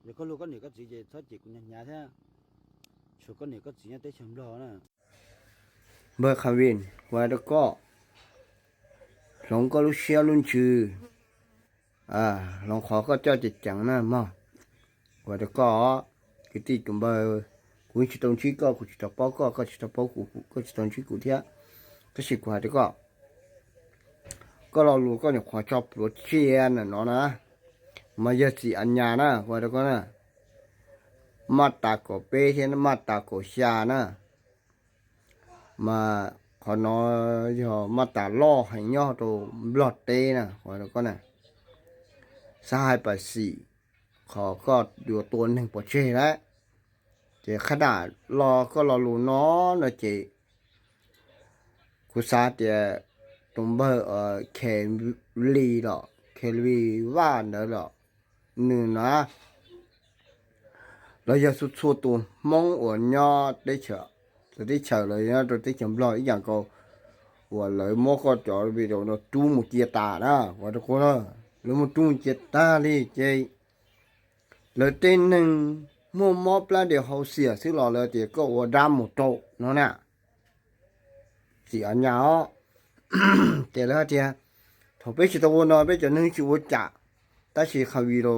giờ có lúc có nhiều cái gì vậy thoát chỉ của nhà thế số có nhiều cái gì tới chấm lo nè เบอร์คาวินว่าแล้วก็หลงก็รู้เชี่ยวรุ่นชื่อหลงขอก็เจ้าจิตจังนะมั่งว่าแล้วก็คือที่จุ่มเบอร์กูชิตรงชี้ก็กูชิตปอก็ชิตปอกูก็ชิตรงชี้กูเทียก็สิกว่าแล้วก็เรารู้ก็เนี่ยขอชอบรถเชียนน่ะเนาะนะมาเยอะสิอันยานะว่าแล้วก็นะมาตาโกเป้เช่นมาตาโกชานะมาขอน้อยมาตาล่อให้ย่อตัวบลอดเต้นะว่าแล้วก็นะสหายไปสี่ขอก็ดูตัวหนึ่งปวดเช่แล้วเจขนาดรอก็รอรู้น้อนะเจกุศลเจตรงเบอร์เคลีหรอเคลีว่าเนอะหรอหนึ่งนะเราจะสุดตัวมองอ่อนย่อได้เฉอะจะได้เฉอะเลยนะตัวที่จำลองอีกอย่างก็ว่าเลยมอก็จอดไปเดี๋ยวเราจูมุจีตานะว่าทุกคนนะแล้วมันจูมุจีตาเลยเจแล้วเต้นหนึ่งมัวมอปลาเดี๋ยวเขาเสียซึ่งเราเลยเดี๋ยวก็ว่าดำหมดโตเนาะเนี่ยเสียหยาเดี๋ยวแล้วเดี๋ยวถ้าไปชิดตัวน้อยไปจะนึ่งชิวจ่าแต่สิเขาวิโร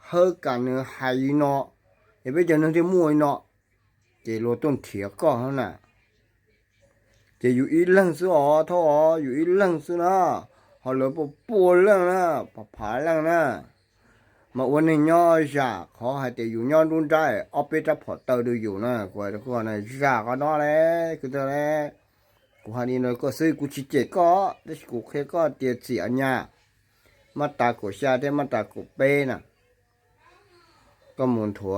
เฮกันเนื้อหายเนาะเดี๋ยวไปจะนึ่งที่มวยเนาะเดี๋ยวเราต้องเถียก็เขาน่ะเดี๋ยวอยู่อีหลังซื้อท่ออยู่อีหลังซื้อนะเขาเลยปวดเรื่องนะผาเรื่องนะมาวันนี้ย่อจ่าเขาให้เดี๋ยวอยู่ย่อรุ่นใจเอาไปจับพอเตอดูอยู่นะกว่าทุกคนนะจ่าก็น้อเลยคือตัวเลยกูหานี่น้อยก็ซื้อกูชิเจก็แต่กูแค่ก็เดี๋ยวเสียเนี่ยมาตากูชาได้มาตากูเป้น่ะก็หมุนถั่ว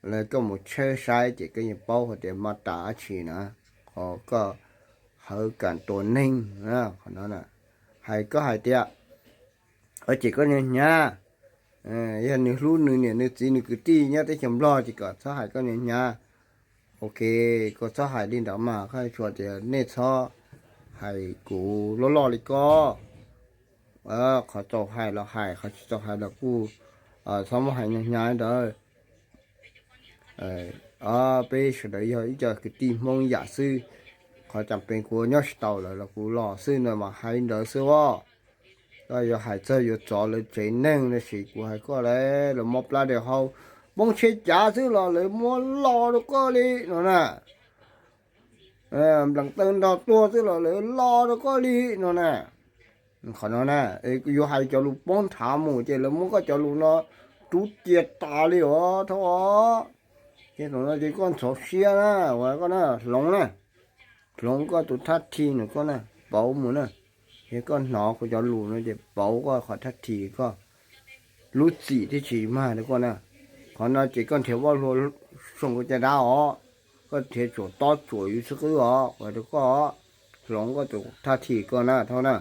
แล้วก็หมุนเชื่อใช้เจก็ยังเป้าเดี๋ยวมาตาฉีนะเขาก็เฮากันตัวนิ่งนะคนนั้นน่ะให้ก็ให้เดียวเจก็เนี่ยยันนี่รู้นึงเนี่ยนึกจีนึกตีเนี่ยได้จำรอจีก็สหายก็เนี่ยโอเคก็สหายดินดามาค่อยชวนเดี๋ยวเนี่ยซ้อให้กูล้อเลยก็เขาจะให้เราให้เขาจะให้เรากูสมให้ง่ายๆเด้อไปสุดท้ายอีกจะคือตีมองอยากซื้อเขาจำเป็นกูยอดต่อเลยแล้วกูรอซื้อหน่อยมาให้เด้อซื้อว่าก็อย่าหายใจอย่าจ่อเลยใจนั่งเลยสิกูให้ก็เลยแล้วมอบลาเดี๋ยวเขาบ้องเช็ดจ่าซื้อรอเลยมัวรอแล้วก็เลยนั่นน่ะหลังเติมดอกตัวซื้อรอเลยรอแล้วก็เลยนั่นน่ะขนาดนั้นอยู่ให้จะลูกป้อนถามหมูเจแล้วมันก็จะลูกเนาะจุดเจียตาเลยเหรอท้อเจ้าหนูนะเจ้าก้อนสอบเสียนะว่าก็นะหลงนะหลงก็ตุทัดทีหนูก็นะเบาหมูนะเจ้าก้อนหนอก็จะลูกนะเจ้าเบาก็ขอทัดทีก็รู้สีที่ฉีมาแล้วก็นะขอนะเจ้าก้อนเทว่าเราส่งก็จะได้อ๋อก็เทจุดต่อจุดอยู่สักก็อ๋อว่าแล้วก็หลงก็ตุทัดทีก็นะเท่านั้น